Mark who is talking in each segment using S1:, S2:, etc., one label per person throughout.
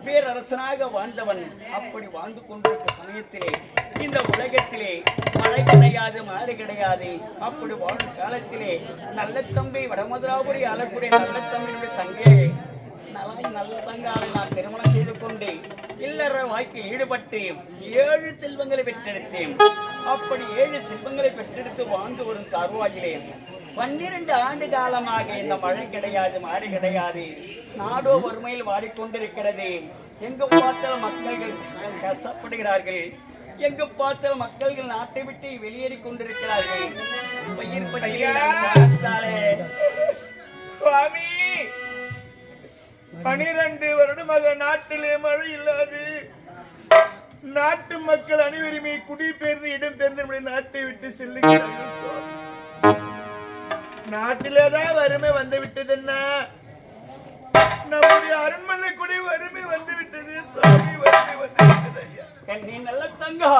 S1: பேரரசனாக வாழ்ந்தவன். அப்படி வாழ்ந்து கொண்டிருக்க சமயத்திலே இந்த உலகத்திலே மழை கிடையாது, மாறு கிடையாது. அப்படி வாழும் காலத்திலே நல்ல தம்பி வடமதுராபுரி ஆளக்கூடிய நல்ல தம்பியுடைய தங்கையை நல்ல தங்காலை நான் திருமணம் செய்து கொண்டு இல்லற வாழ்க்கையில் ஈடுபட்டு 7 செல்வங்களை பெற்றெடுத்தேன். அப்படி 7 செல்வங்களை பெற்றெடுத்து வாழ்ந்து வரும் தருவாயிலே 12 ஆண்டு காலமாக இந்த மழை கிடையாது, மாறி கிடையாது. நாடோ வறுமையில் வாடிக்கொண்டிருக்கிறது. எங்கு பார்த்தால் மக்கள்கள் கஷ்டப்படுகிறார்கள். எங்கு பார்த்தால் மக்கள்கள் நாட்டை விட்டு வெளியேறி கொண்டிருக்கிறார்கள்.
S2: சுவாமி, 12 வருடமாக நாட்டிலே மழை இல்லாது நாட்டு மக்கள் அனைவருமே குடிபெயர்ந்து இடம்பெயர்ந்து நாட்டை விட்டு செல்லுகிறார்கள். நாட்டிலேதான் வறுமை வந்து விட்டதுன்னா நம்முடைய அரண்மனை கூட வறுமை வந்து விட்டது. சாமி, வறுமை வந்து விட்டது. ஐயா,
S1: நீ நல்ல தங்கா,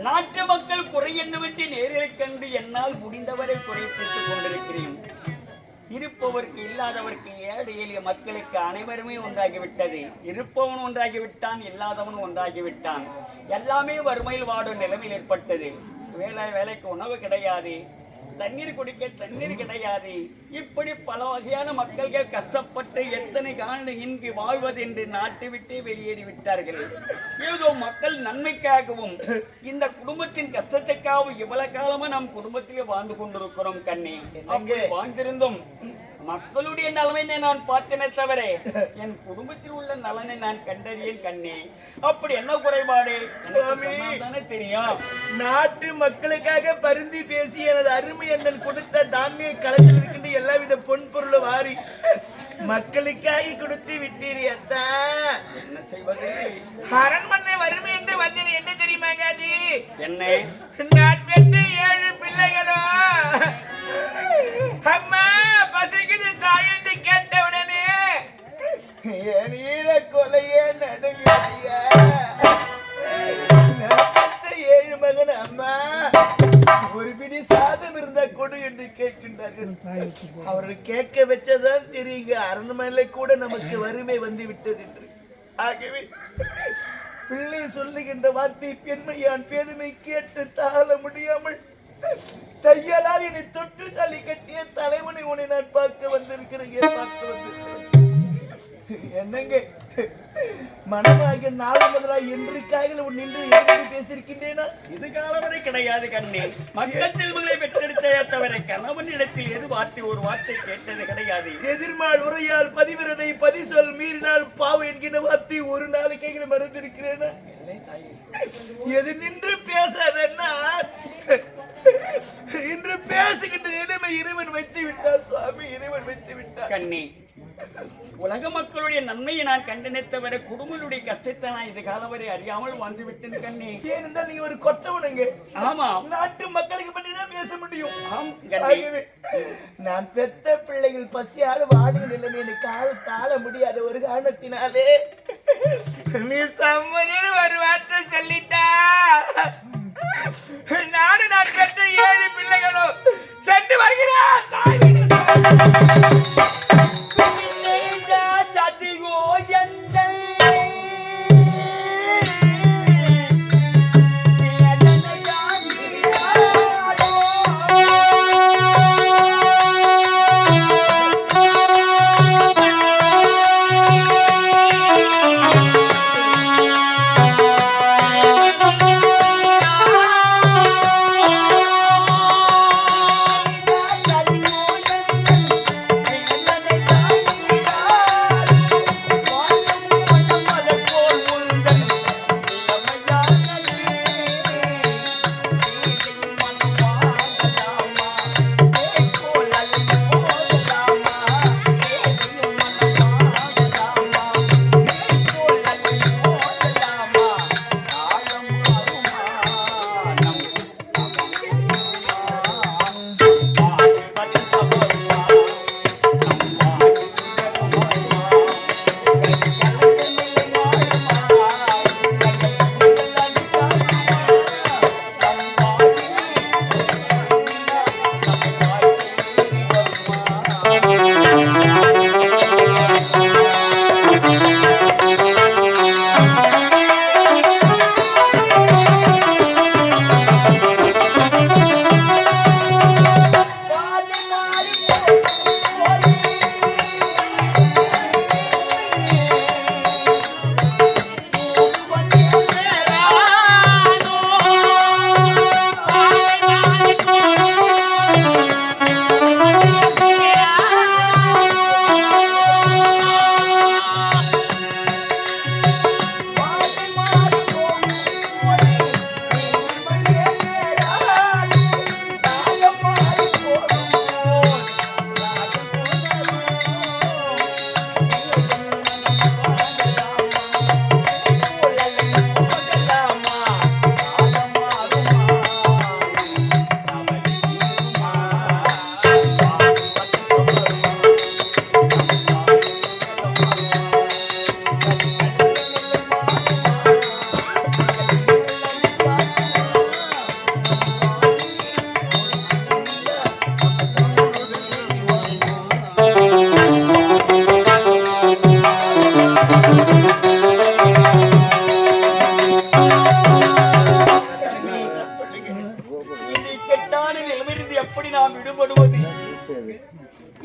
S1: நாட்டு மக்கள் குறை என்னவென்று நேரில் கண்டு என்னால் முடிந்தவரை குறை தீர்த்துக் கொண்டிருக்கிறேன். இருப்பவருக்கு இல்லாதவருக்கு, ஏழை எளிய மக்களுக்கு அனைவருமே ஒன்றாகிவிட்டது. இருப்பவன் ஒன்றாகிவிட்டான், இல்லாதவன் ஒன்றாகிவிட்டான். எல்லாமே வறுமையில் வாடும் நிலைமையில் ஏற்பட்டது. வேலைக்கு உணவு கிடையாது, தண்ணீர் குடிக்க தண்ணீர் கிடையாது. இப்படி பல வகையான மக்கள்கள் கஷ்டப்பட்டு எத்தனை காலம் இங்கு வாழ்வது என்று நாட்டை விட்டே வெளியேறி விட்டார்கள். ஏதோ மக்கள் நன்மைக்காகவும் இந்த குடும்பத்தின் கஷ்டத்துக்காகவும் இவ்வளவு காலமா நம் குடும்பத்திலே வாழ்ந்து கொண்டிருக்கிறோம். கண்ணே, அங்கே வாழ்ந்திருந்தோம் மக்களுடைய நலனை நான் பார்த்தேனே தவிர என் குடும்பத்தில் உள்ள நலனை நான் கண்டறியேன். கண்ணே, அப்படி என்ன குறைபாடு தானே தெரியும்.
S2: நாட்டு மக்களுக்காக பரிந்து பேசி எனது அருமை அண்ணன் கொடுத்த தானிய களத்தில் இருக்கின்ற எல்லாவித பொன் பொருளும் வாரி மக்களுக்காக கொடுத்து விட்டீரியத்தா.
S1: என்ன செய்வது?
S2: அரண்மனை வறுமை என்று வந்தது என்ன தெரியுமாங்க? அது
S1: என்ன?
S2: நான் பெற்ற 7 பிள்ளைகளோ அம்மா பசிக்குது தாய் என்று கேட்டவுடனே என் ஈர கொலையே நடுங்க. 7 மகன் அம்மா ஒரு பிடி சாதம் இருந்த கொடு என்று கேட்கின்றார்கள். அவர்கள் கேட்க வச்சதான் தெரியுங்க அரண்மனையில கூட நமக்கு வறுமை வந்து விட்டது என்று. ஆகவே பிள்ளை சொல்லுகின்ற வார்த்தை பெண்மையான் பெருமை கேட்டு தாழ முடியாமல் தையலால் என்னை தொட்டு தள்ளி கட்டிய தலைவனை உன்னை நான் பார்க்க வந்திருக்கிறேன். என்னங்க மனமாகிய நாளை முதலாக என்றைக்காக நின்று எதிர்த்து பேசியிருக்கின்றேனா?
S1: இது காலவரை கிடையாது கண்ணே. மக்கள் செல்வங்களை பெற்றெடுத்த தவிர கணவனிடத்தில் எது வார்த்தை ஒரு வார்த்தை கேட்டது கிடையாது.
S2: எதிர்மாள் உரையால் பதிவிரதை பதிசொல் மீறினால் பாவு என்கிற வார்த்தை ஒரு நாளைக்கு மறந்திருக்கிறேனா? எது நின்று பேசாதன்னா இன்று பேசுகின்ற நிலைமை இறைவன் வைத்து விட்டார் சுவாமி, இறைவன் வைத்து விட்டார்.
S1: கண்ணே, உலக மக்களுடைய நன்மையை நான் கண்டனத்தவரை குடும்பங்களுடைய கஷ்டத்தை நான் இது காலம் வரை அறியாமல் வாழ்ந்து விட்டேன் கண்ணே.
S2: ஏனென்றால் நீங்க ஒரு கொற்றவனுங்க.
S1: ஆமா,
S2: நாட்டு மக்களுக்கு பற்றி தான் பேச முடியும்.
S1: ஆகவே
S2: நான் பெத்த பிள்ளைகள் பசியால் வாடுகிற நிலைமை கால தாழ முடியாத ஒரு காரணத்தினாலே நீ சம்மதின்னு ஒரு வார்த்தை சொல்லிட்டா நானும் நான் பெற்ற 7 பிள்ளைகளும் சென்று வருகிறேன் தாய் வீடு.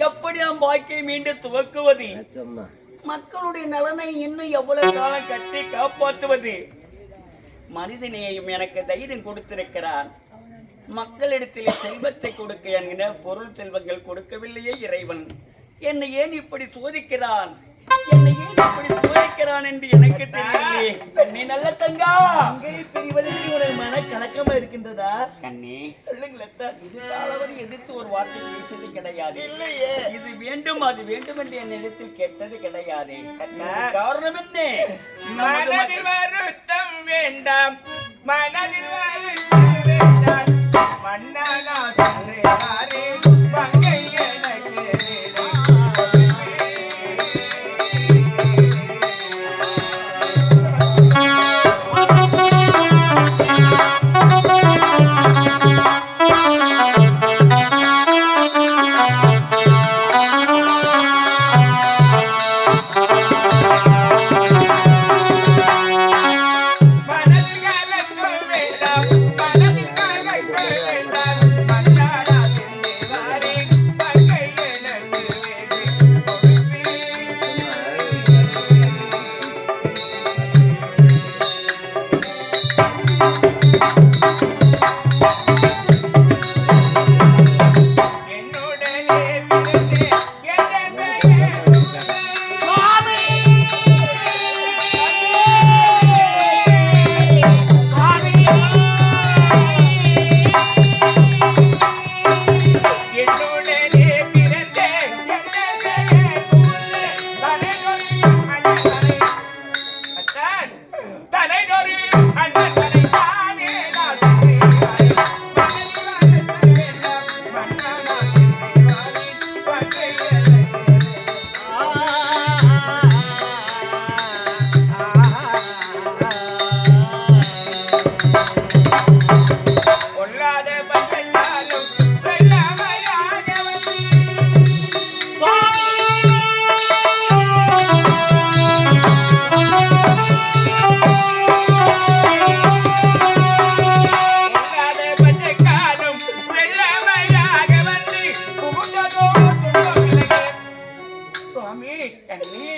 S1: எப்படி நாம் வாழ்க்கையை மீண்டும் துவக்குவது? மக்களுடைய நலனை இன்னும் எவ்வளவு காலம் கட்டி காப்பாற்றுவது? மனிதநேயம் எனக்கு தைரியம் கொடுத்திருக்கிறான். மக்களிடத்தில் செல்வத்தை கொடுக்க என்கிற பொருள் செல்வங்கள் கொடுக்கவில்லையே இறைவன். என்னை ஏன் இப்படி சோதிக்கிறான்? என்னை ஏன் இப்படி சோதிக்கிறான் என்று எனக்கு தெரியலையே. கண்ணே நல்ல தங்கா,
S2: பிரிவதற்கு ஒரு மன கலக்கமா இருக்கின்றதா?
S1: கண்ணே
S2: சொல்லுங்களேன்.
S1: இது காலவரை எதிர்த்து ஒரு வார்த்தை பேசது கிடையாது.
S2: இல்லையே,
S1: இது வேண்டும் அது வேண்டும் என்று என்னிடத்தில் கேட்டது கிடையாது. காரணம் என்ன?
S2: மனதில் வருத்தம் வேண்டாம், மனதில் வருத்தம் வேண்டாம், மன்னனா சொல்றாரே மங்கை எனக்கு மனதில் கலக்கம் வேண்டாம், மனதில் கலக்கம் வேண்டாம், மன்னா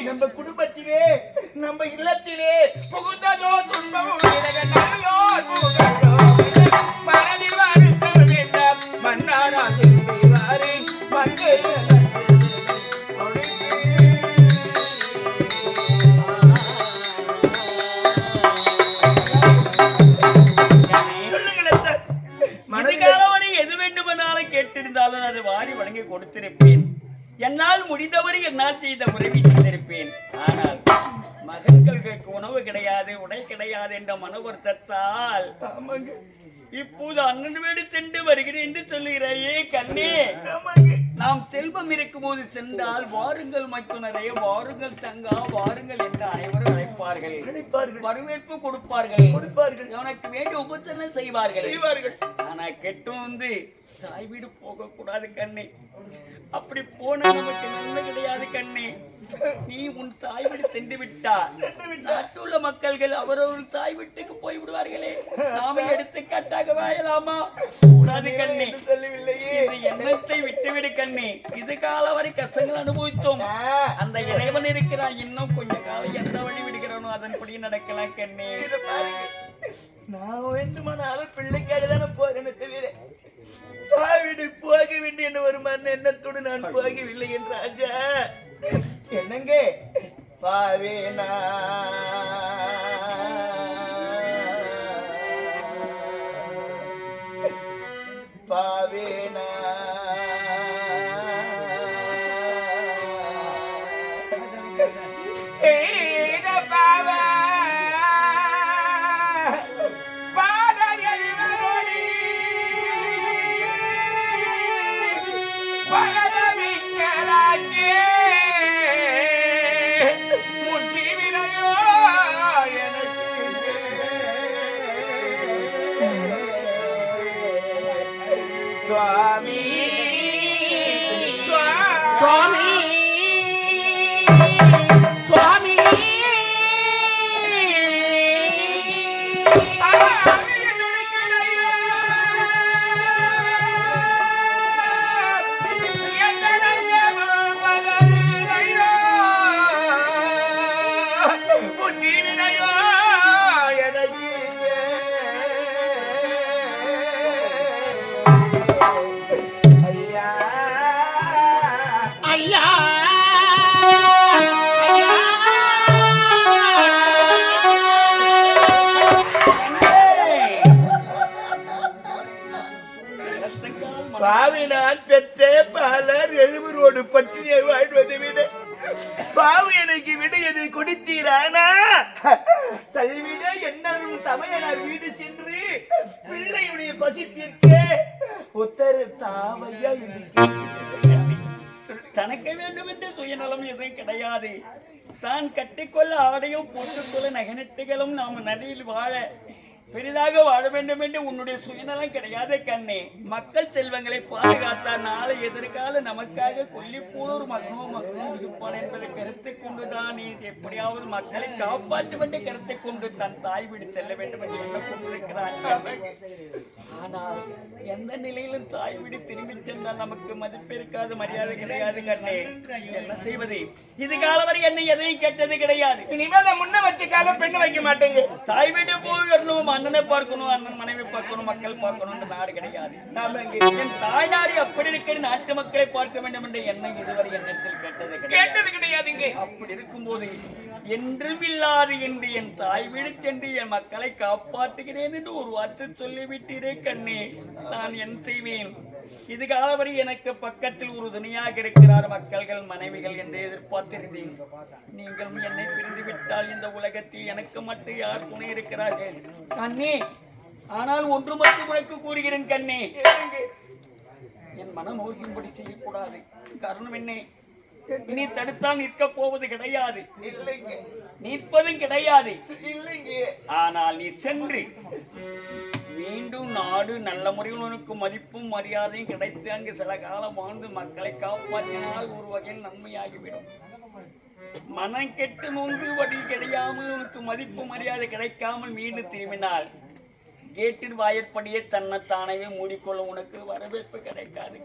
S2: நம்ம குடும்பத்திலே நம்ம இல்லத்திலே புகுந்ததோ துன்பம் நல்லோர் புகழோ மனதில் வருத்த வேண்டாம் மன்னாரா செல்வாரே மங்கை
S1: கேட்டிருந்தாலும் அது வாரி வழங்கி கொடுத்திருப்பேன். என்னால் முடிந்தவரை என்னால் செய்த உதவி செய்திருப்பேன். ஆனால் மகன்களுக்கு உணவு கிடையாது, உடை கிடையாது என்ற மன வருத்தத்தால் இப்போது அண்ணன் வீடு சென்று வருகிறேன் என்று சொல்லுகிறாயே கண்ணே. நாம் செல்வம் இருக்கும் போது சென்றால் வாருங்கள் மைத்துனரே, வாருங்கள் தங்கா, வாருங்கள் என்று அனைவரும் அழைப்பார்கள், வரவேற்பு கொடுப்பார்கள், உனக்கு வேண்டிய உபசரணை செய்வார்கள். ஆனா கெட்டு வந்து தாய் வீடு போக கூடாது கண்ணே. அப்படி போன நமக்கு நன்மை கிடையாது கண்ணே. நீ உன் தாய் வீடு சென்று விட்டால் நாட்டுள்ள மக்கள்கள் அவரவர் தாய் வீட்டுக்கு போய் விடுவார்களே. நாம எடுத்துக்காட்டாக வாயலாமா? கூடாது கண்ணே. எண்ணத்தை விட்டுவிடு கண்ணே. இது கால வரை கஷ்டங்கள் அனுபவித்தோம். அந்த இறைவன் இருக்கிறான். இன்னும் கொஞ்ச காலம் எந்த வழி விடுகிறானோ அதன்படி நடக்கலாம் கண்ணே.
S2: நான் வேண்டுமானாலும் பிள்ளைக்காக தானே போறேன்னு தவிர வீடு போக வேண்டிய ஒரு மன எண்ணத்தோடு நான் போகவில்லை என் ராஜா. என்னங்க பாவேனா பாவேனா செய்த பாவா சுவாமி சுவாமி சுவாமி பாவி நான் பெற்ற பலர் எழுவரோடு பட்டினியை வாழ்வதை விட பாவி எனக்கு விடையதை கொடுத்தீரானா தள்ளிவிட என்னும் தமையனார் வீடு சென்று பிள்ளையுடைய பசித்திற்க உத்தர தாவையா
S1: தனக்கு வேண்டும் என்று சுயநலம் எதுவும் கிடையாது. தான் கட்டிக்கொள்ள ஆடையும் போட்டுக்கொள்ள நகனட்டுகளும் நாம் நதியில் வாழ பெரிதாக வாழ வேண்டும் என்று உன்னுடைய சுயநலம் கிடையாது கண்ணே. மக்கள் செல்வங்களை பாதுகாத்தால் நாளை எதிர்கால நமக்காக கொல்லிப்போல் ஒரு மகனும் இருப்பான் என்பதை கருத்தை கொண்டுதான் நீ எப்படியாவது மக்களை காப்பாற்ற வேண்டிய கருத்தை கொண்டு தன் தாய் வீடு செல்ல வேண்டும் என்று எண்ண கொண்டிருக்கிறான். ஆனால் எந்த நிலையிலும் தாய் வீடு திரும்பி சென்றால் நமக்கு மதிப்பு இருக்காது, மரியாதை கிடையாது கண்ணே. என்ன செய்வது? இது காலம் வரை என்னை எதையும் கேட்டது கிடையாது.
S2: இனிமேல் முன்ன வச்ச காலம் பெண்ணு வைக்க மாட்டேங்க.
S1: தாய் வீடு போய் வரணும், அண்ணனை பார்க்கணும், அண்ணன் மனைவி பார்க்கணும், மக்கள் பார்க்கணும் நாடு கிடையாது. என் தாய் நாடு அப்படி இருக்கிற நாட்டு மக்களை பார்க்க வேண்டும் என்ற எண்ணம் இதுவரை எண்ணத்தில் கேட்டது
S2: கிடையாதுங்க.
S1: அப்படி இருக்கும்போது என்றும் இல்லாது என்று என் தாய் வீடு சென்று என் மக்களை காப்பாற்றுகிறேன் என்று ஒரு வார்த்தை சொல்லிவிட்டீரே கண்ணே. நான் என்ன செய்வேன்? இது காலவரை எனக்கு பக்கத்தில் ஒரு துணையாக இருக்கிறார் மக்கள்கள் மனைவிகள் என்று எதிர்பார்த்திருந்தேன். நீங்களும் என்னை பிரிந்து விட்டால் இந்த உலகத்தில் எனக்கு மட்டும் யார் துணை இருக்கிறார்கள் கண்ணே? ஆனால் ஒன்று மட்டும் உனக்கு கூறுகிறேன் கண்ணே, என் மனம் நோக்கும்படி செய்யக்கூடாது. காரணம் என்ன? இனி தடுத்தால் நிற்க போவது கிடையாது, நிற்பதும் கிடையாது. ஆனால் நீ சென்று மீண்டும் நாடு நல்ல முறையில் உனக்கு மதிப்பும் மரியாதையும் கிடைத்து அங்கு சில காலம் வாழ்ந்து மக்களை காப்பாற்றினால் ஒரு வகையில் நன்மையாகிவிடும். மனம் கெட்டு நொந்து வழி கிடையாமல் உனக்கு மதிப்பு மரியாதை கிடைக்காமல் மீண்டும் திரும்பினால் கேட்டின் வாயிற்படியே தன்னைத்தானவே மூடிக்கொள்ள உனக்கு வரவேற்பு கிடைக்காது.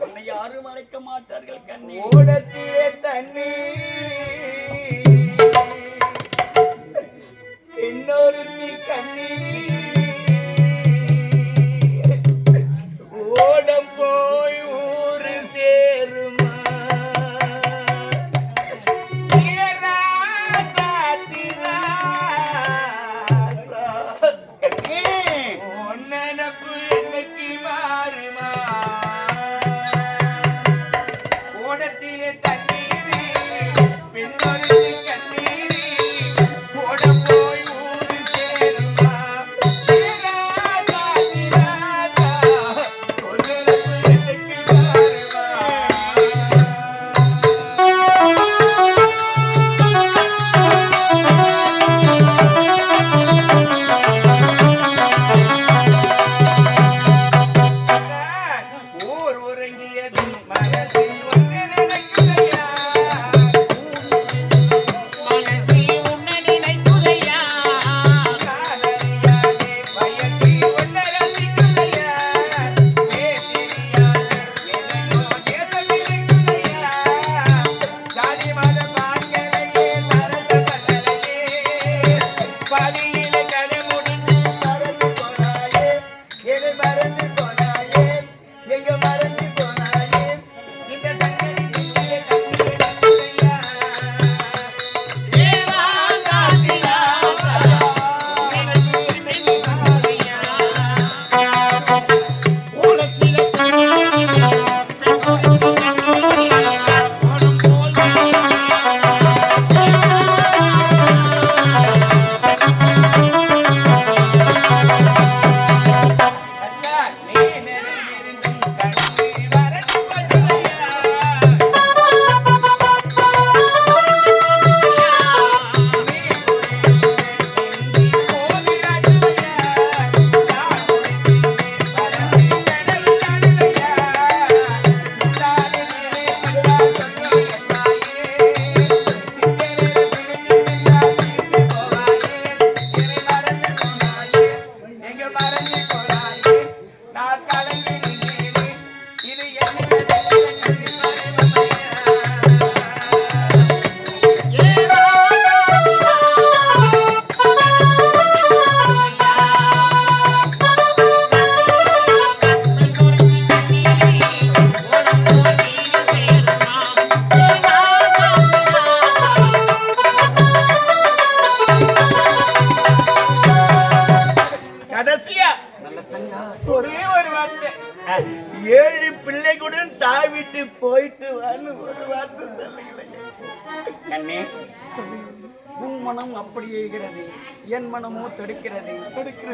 S1: உன்னை யாரும் அழைக்க மாட்டார்கள் கண்ணே.
S2: ஓடத்திலே தண்ணீர் இன்னொருத்தி கண்ணீர் ஓடம் போய் ஊரு சேருமா நினப்பு என்னைக்கு மாறுமா ஓடத்திலே தண்ணீர் பெண்ணொரு கண்ணீர் ஓடம் போய் ஊரு சேருமா ஒரே ஒரு வார்த்தை 7 பிள்ளைகளுடன் தாய் வீட்டு போயிட்டு வான்னு ஒரு வார்த்தை சொல்லுங்க
S1: கண்ணே. உன் மனம் அப்படி இருக்கிறது, என் மனமோ தடுக்கிறது.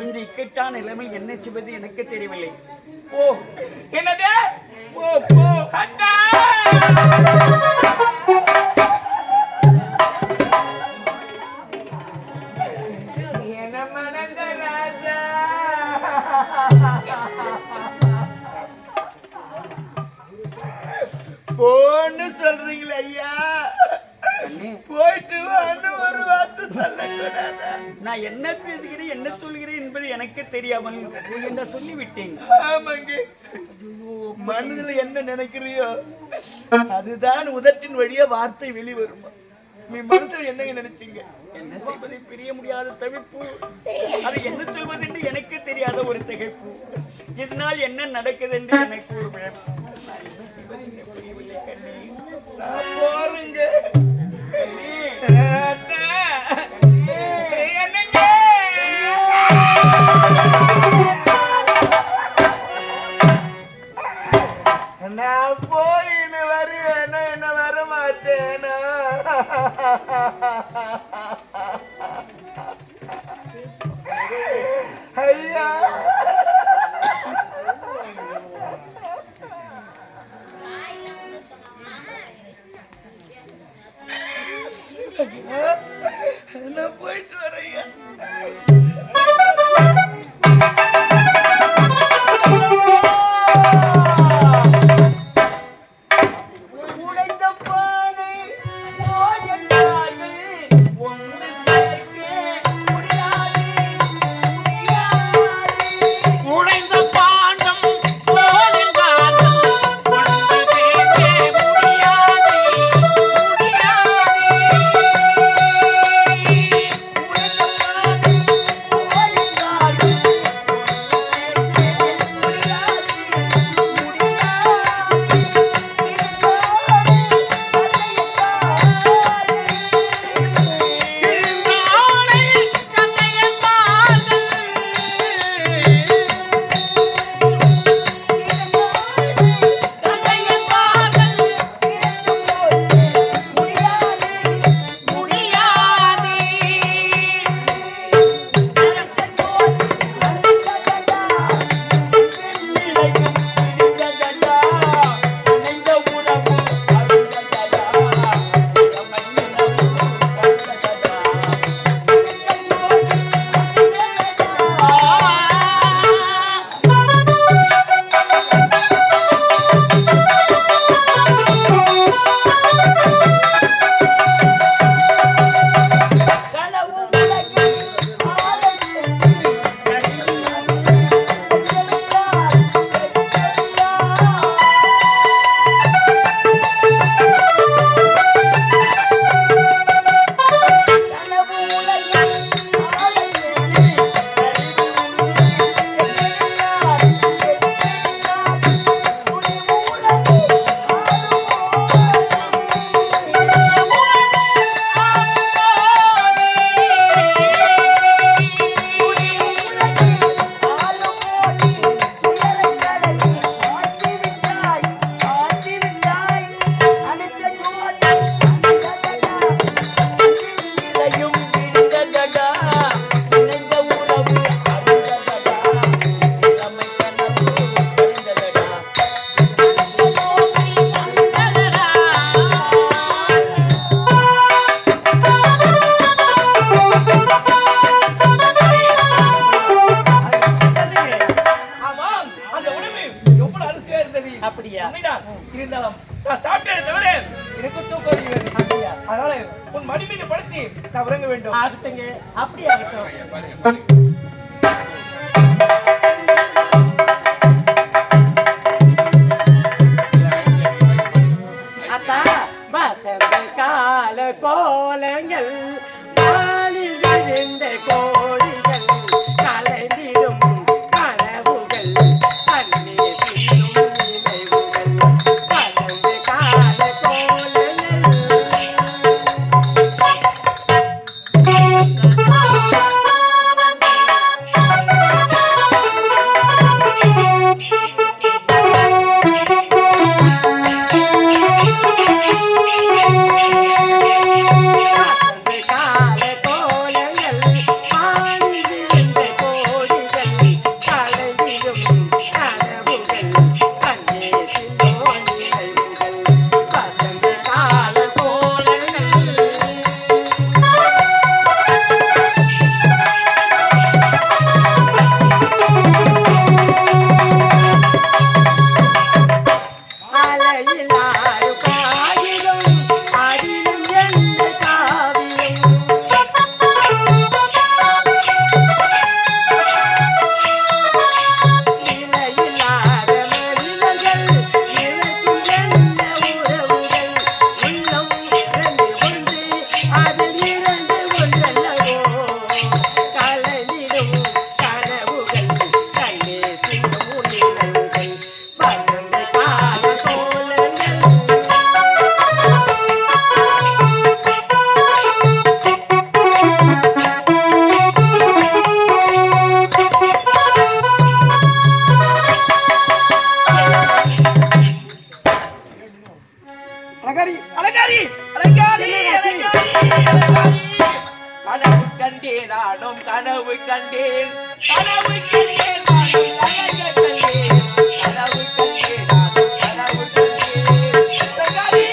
S1: இந்த இக்கட்டான நிலைமை என்ன செய்வது எனக்கு தெரியவில்லை. ஓ
S2: என்னது
S1: போ போ
S2: அண்ணா என்ன மனந்த ராஜா போன்னு சொல்றீங்களே ஐயா, போயிட்டு வான்னு ஒரு வார்த்தை சொல்லக்கூடாதா?
S1: நான் என்ன பேசுகிறேன் என்ன சொல்கிறேன் என்பது எனக்கு தெரியாமல் என்ன சொல்லிவிட்டேன்.
S2: ஆமாங்க, மனதில் என்ன நினைக்கிறியோ அதுதான் உதட்டின் வழியா வார்த்தை வெளிவருமா? நீ மனசுல என்னங்க நினைச்சீங்க?
S1: என்ன செய்வதை பிரிய முடியாத தவிப்பு, அது என்ன சொல்வது என்று எனக்கு தெரியாத ஒரு திகைப்பு. இதனால் என்ன நடக்குது என்று எனக்கு ஒரு விளக்கம். புரியவில்லை கண்ணே.
S2: நான் போறேங்க. நான் போயின்னு வருவேனா என்ன வர மாட்டேனா? ஐயா நான் போயிட்டு வரையா.
S3: உடைந்த பாண்டம் போலின் காலம் அப்படியா?
S2: உண்மைதான். இருந்தாலும் நான் சாப்பிட்டதை தவிர எனக்கு தூக்கம் வருகிறது.
S3: அப்படியா?
S2: அதனால உன் மடி மீது படுத்தி நான் உறங்க வேண்டும்.
S3: ஆகட்டுங்க, அப்படியே ஆகட்டும். அத்தா வசந்த கால கோலங்கள் வானில் விழுந்த கோடிகள் கலைந்திடும் கனவுகள் கண்ணீர் சிந்தும் நினைவுகள் வசந்த கால கோலங்கள்.
S2: அலங்காரி அலங்காரி அலங்காரி அலங்காரி கனவு கண்டேன் நானும் கனவு கண்டேன் கனவு கண்டேன் நானும் அழக கண்டேன் கனவு கண்டேன் நானும் கனவு கண்டேன் அலங்காரி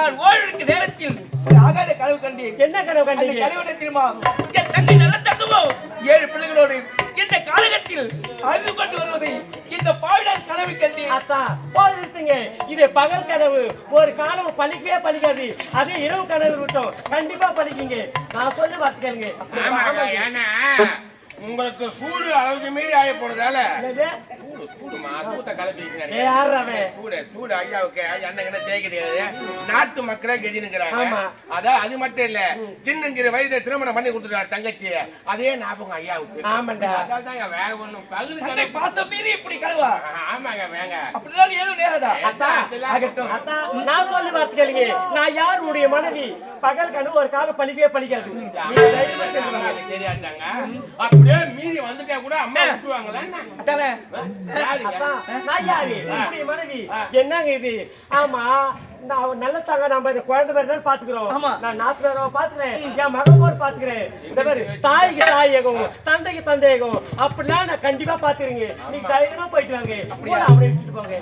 S2: நான் ஓய்வெடுக்கும் நேரத்தில் ஆகாத கனவு கண்டேன்.
S3: என்ன கனவு கண்டீங்க?
S2: அந்த கனவு தெரியுமா? என் தங்கை நல்ல தங்கமோ 7 பிள்ளைகளோடு இந்த காலகத்தில் அழுது கொண்டு வருவதை இந்த பாவிடான் கனவு கண்டேன்.
S3: அத்தா போதுங்க, இது பகல் கனவு. ஒரு கனவு பலிக்கவே பலிக்காது. அதே இரவு கனவு விட்டோம் கண்டிப்பா பலிக்குங்க. நான் சொல்லி பார்த்துக்கங்க.
S4: ஏன்னா உங்களுக்கு சூடு அளவுக்கு மீறி ஆய போறதால சூடு ஐயாவுக்கு என்ன தேய்க்கிறது நாட்டு மக்களே கெஜினுங்கிறாங்க. அதான் அது மட்டும் இல்ல, சின்னஞ்சிறு வயதுல திருமணம் பண்ணி கொடுத்துட்டாரு தங்கச்சி. அதே ஞாபகம் ஐயாவுக்கு. அதான் வேற ஒண்ணும் பகுதி
S2: பாசம் மீறி இப்படி கழுவா.
S4: ஆமாங்க வேங்க
S2: அப்படிதான் ஏதோ நேரதா.
S3: நான் சொல்லி பார்த்துக்கங்க, நான் யாருடைய மனைவி. பகல் கனவு ஒரு காலம் பலிக்கவே பலிக்காது.
S4: தெரியாதாங்க. அப்படியே மீறி வந்துட்டா கூட அம்மா விட்டுவாங்களா?
S3: நான் யாரு மனைவி? என்னங்க இது? ஆமா, நான் நல்ல தாங்க நம்ம குழந்தை பேர் தான் பாத்துக்கிறோம். நான் 4 பேரை பாத்துக்கிறேன், என் மகன் போர் பாத்துக்கிறேன். இந்த மாதிரி தாய்க்கு தாயகம், தந்தைக்கு தந்தையகம் அப்படிலாம் நான் கண்டிப்பா பாத்துக்கிறீங்க. நீங்க தைரியமா போயிட்டு வாங்க. அவரை எடுத்துட்டு போங்க.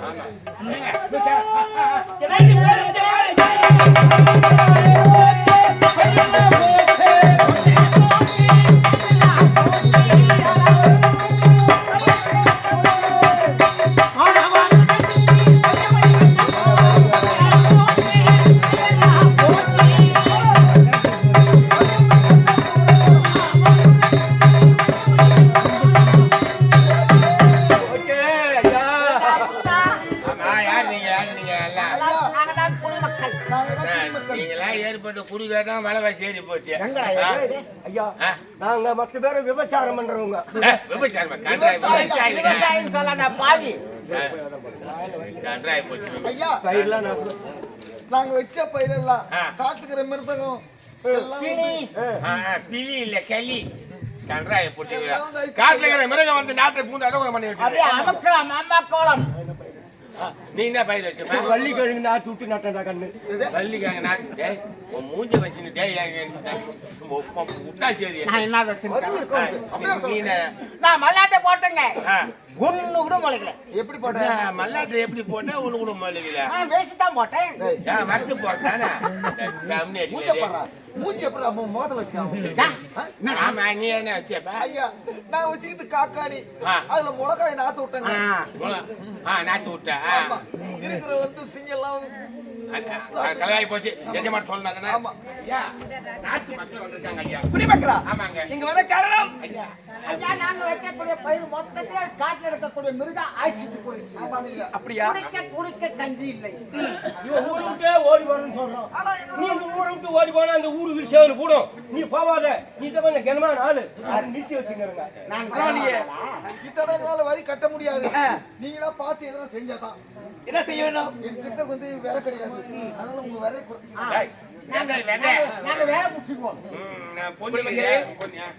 S4: குடி கேட்டா விலைவாசி ஏறி போச்சு.
S3: ஐயா, நாங்க மற்ற பேரும் விபச்சாரம் பண்றவங்க.
S2: நாங்க வச்ச பயிரெல்லாம் காட்டுக்கிற மிருதகம்
S4: பிலி இல்ல களி கன்றாய போட்டு காட்டுல இருக்கிற மிருகம் வந்து நாட்டை பூந்து அடகுரம் பண்ணி விட்டு நீ என்ன பயிர் வச்ச
S3: வள்ளி கிழங்கு நாட்டு விட்டு நட்டா கண்ணு
S4: வள்ளி கிழங்கு நாட்டு உன் மூஞ்ச வச்சுட்டு விட்டா சரி
S5: நான் மல்லாட்டை போட்டேங்க ஒண்ணு கூட முளைக்கல.
S2: எப்படி போட்ட
S4: மல்லாட்டை எப்படி போட்ட ஒண்ணு கூட முளைக்கல
S5: நான் வேஸ்ட் தான் போட்டேன்.
S4: வரத்து போட்டானே
S2: மூஞ்சி எப்படி அப்ப மோத வச்சா
S4: ஆமா நீ என்ன வச்சப்ப
S2: ஐயா நான் வச்சுக்கிட்டு காக்காணி அதுல முளக்காய் நாத்து விட்டேங்க
S4: நாத்து விட்ட
S2: இருக்கிற வந்து சிங்கெல்லாம்
S4: கல்யாணம் போச்சு எஜமான் சொன்னாங்க நாட்டு மக்கள் வந்திருக்காங்க ஐயா
S1: குடிமக்களா
S4: ஆமாங்க
S1: இங்க வர காரணம்
S4: ஐயா
S5: ஐயா நாங்க வைக்கக்கூடிய பயிர் மொத்தத்தையே காட்டுல இருக்கக்கூடிய மிருகம் ஆயிட்டு போயிடுச்சு.
S1: அப்படியா?
S5: குடிக்க கஞ்சி இல்லை.
S3: இவன் ஊரை விட்டே ஓடி போறேன்னு சொல்றான். நீ இந்த ஊரை விட்டு ஓடி போனா அந்த ஊருக்கு சேவல் கூடும். நீ போவாத. நீ தான் கொஞ்சம் கனமான ஆளு. நிறுத்தி வச்சுக்கிறேங்க.
S2: இத்தனை வரி கட்ட முடியாது. நீங்களா பார்த்து எதனா செஞ்சாதான்.
S1: என்ன செய்ய வேணும்?
S2: என்கிட்ட வந்து வேலை கிடையாது. அதனால உங்க வேலை
S5: நாங்க வேலை முடிச்சுக்குவோம்.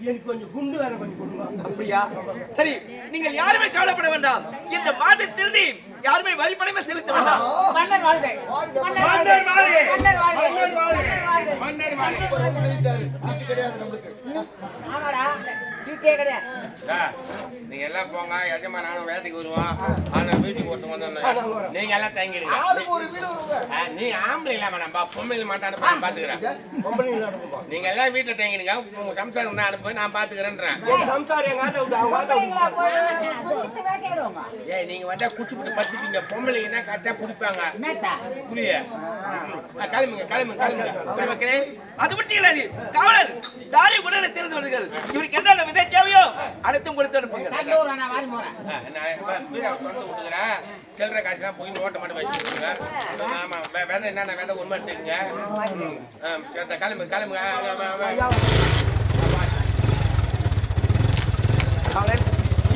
S3: எனக்கு கொஞ்சம் குண்டு வேற கொஞ்சம் கொடுங்க.
S1: அப்படியா? சரி, நீங்கள் யாருமே கவலைப்பட வேண்டாம். இந்த மாதத்தில் யாருமே வரி பணமே செலுத்த வேண்டாம்.
S5: மன்னர் வாழ்க.
S4: மன்னர் வாழ்க.
S5: மன்னர் வாழ்க.
S4: மன்னர் வாழ்க.
S5: மன்னர்
S4: மன்னர்
S2: சொல்லிட்டாரு. சீட்டு கிடையாது நம்மளுக்கு.
S5: ஆமாடா சீட்டே கிடையாது.
S4: நீங்க எல்லாம் போங்க எஜமா நானும் வேலைக்கு வருவோம் ஆனா வீட்டுக்கு ஒருத்தம் வந்தோம் நீங்க எல்லாம் தங்கிடுங்க
S2: ஒரு வீடு வருவாங்க.
S4: நீ ஆம்பளை இல்லாம நம்ம பொம்பளை மாட்டான்னு பாத்துக்கிறேன் நீங்க எல்லாம் வீட்டுல தங்கிடுங்க உங்க சம்சாரம் தான் அனுப்பி நான் பாத்துக்கிறேன்றேன்
S3: சம்சாரம் எங்க ஆட்ட விட்டு அவங்க ஆட்ட
S5: வேட்டையாடுவாங்க.
S4: ஏய் நீங்க வந்தா குச்சி விட்டு பத்துப்பீங்க பொம்பளைங்கன்னா கரெக்டா குடிப்பாங்க புரிய கிளம்புங்க கிளம்புங்க கிளம்புங்க
S1: குடிமக்களே, அது மட்டும் இல்லாது காவலர் தாரி உடனே தெரிந்து வருங்கள். இவருக்கு என்ன விதை தேவையோ அடுத்தும் கொடுத்து அனுப்புங்க.
S4: சில்லற காசுலாம் போய் நோட்டை மட்டும் வச்சுருங்க ஆமா விதை என்னென்ன விதை உண்மை எடுத்துக்கங்க கிளம்பு கிளம்புங்க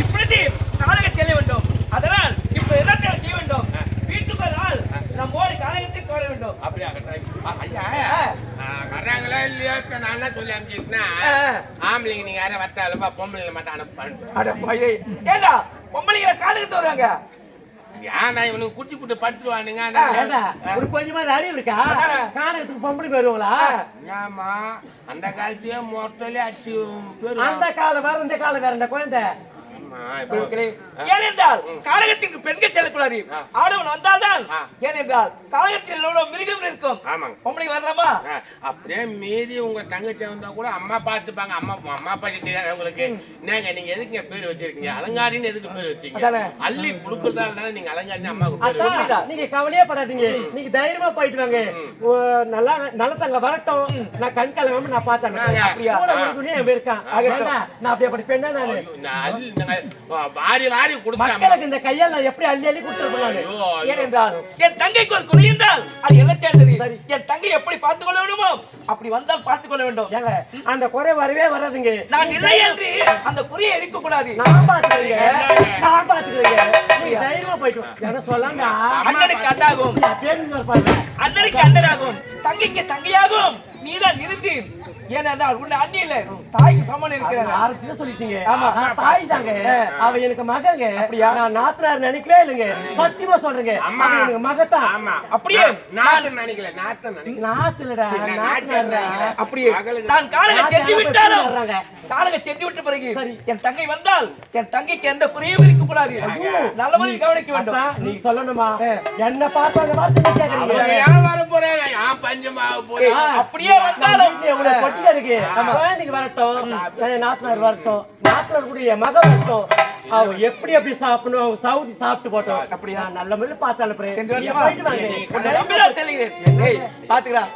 S1: இப்படி நாடகம் செல்ல வேண்டும். அதனால் இப்ப எல்லாத்தையும் செய்ய வேண்டும். வீட்டுக்கு ஒரு ஆள் நம்மோடு காலகத்துக்கு வர வேண்டும்.
S4: அப்படியா ஐயா வர்றாங்களா இல்லையா நான் என்ன சொல்லி அனுப்பிச்சிருக்கேன்னா ஆம்பளைங்க நீங்க யாரும் வத்தாலும்பா பொம்பளைங்க மட்டும் அனுப்பான்னு
S1: ஏண்டா பொம்பளைங்களை காலகத்து வருவாங்க.
S4: ஏன்னா இவனுக்கு குச்சி புட்டு பட்டுவானுங்க
S3: ஒரு கொஞ்சமா அறிவு இருக்கா காணகத்துக்கு பொம்பளை வருவாங்களா
S4: ஆமா அந்த காலத்தையே மொத்தலே அடிச்சு பேரு
S3: அந்த காலம் வேற இந்த காலம் வேற இந்த குழந்தை
S1: ஏனென்றால் காலகத்திற்கு பெண்கள் செல்லக்கூடாது. ஆடவன் வந்தால்தான் ஏனென்றால் காலகத்தில் எவ்வளவு மிருகம் இருக்கும். பொம்பளை வரலாமா?
S4: அப்படியே மீறி உங்க தங்கச்சி வந்தா கூட அம்மா பாத்துப்பாங்க. அம்மா அம்மா அப்பா தெரியாது உங்களுக்கு. என்னங்க நீங்க எதுக்கு பேர் வச்சிருக்கீங்க? அலங்காரின்னு எதுக்கு பேர் வச்சீங்க? அள்ளி குடுக்கறதால நீங்க அலங்காரின்னு அம்மாவுக்கு
S3: நீங்க கவலையே படாதீங்க. நீங்க தைரியமா போயிட்டு வாங்க. நல்லா நல்ல தங்க வரட்டும். நான் கண் கலங்காம நான் பார்த்தேன். இருக்கான் நான் அப்படியே படி பெண்ணா நானு
S4: வாரி வாரி
S3: மக்களுக்கு இந்த கையால் நான் எப்படி அள்ளி அள்ளி கொடுத்துருப்பாங்க.
S1: ஏனென்றால் என் தங்கைக்கு ஒரு குறை என்றால் அது என்ன சேர்ந்தது. என் தங்கை எப்படி பார்த்துக் கொள்ள வேண்டுமோ அப்படி வந்தால் பார்த்துக் கொள்ள வேண்டும்.
S3: ஏங்க அந்த குறை வரவே வராதுங்க.
S1: நான் இல்லை என்று அந்த குறையை இருக்க கூடாது.
S3: நான் பாத்துக்கிறேன் நான் பாத்துக்கிறேன். நீங்க தைரியமா போயிட்டு என்ன சொல்லாங்க.
S1: அண்ணனுக்கு அண்ணாகும் அண்ணனுக்கு அண்ணனாகும் தங்கைக்கு தங்கையாகும். நீதான் நிறுத்தி ஏனென்றால் உன்னை அண்ணி இல்ல தாய்க்கு சமன் இருக்கிறார்.
S3: ஆரம்பிச்சு சொல்லிட்டீங்க. ஆமா தாய் தாங்க. அவ எனக்கு மகங்க. அப்படியா? நான் நாத்தனார் நினைக்கவே இல்லைங்க. சத்தியமா சொல்றேங்க. அவ எனக்கு மகத்தான்.
S1: அப்படியே
S4: நாத்து நினைக்கல
S3: நாத்துலடா நாத்தனார்.
S1: அப்படியே நான் காலக செஞ்சு விட்டாலும் காலக செஞ்சு விட்ட பிறகு என் தங்கை வந்தால் என் தங்கைக்கு எந்த குறையும் இருக்க கூடாது. நல்ல முறையில் கவனிக்க வேண்டும்.
S3: நீங்க சொல்லணுமா? என்ன பார்த்து அந்த வார்த்தை கேக்குறீங்க.
S4: வியாபாரம் போறேன் பஞ்சமாக போறேன்.
S1: அப்படியே வந்தாலும்
S3: கொட்டில இருக்கு. குழந்தைக்கு வரட்டும் நாத்தனார் வரட்டும் நாத்தனார் கூட என் மகன் வரட்டும். அவ எப்படி எப்படி சாப்பிடணும் அவங்க சவுதி சாப்பிட்டு போட்டோம். அப்படியா? நல்ல முறையில் பார்த்து அனுப்புறேன்.
S1: பாத்துக்கலாம்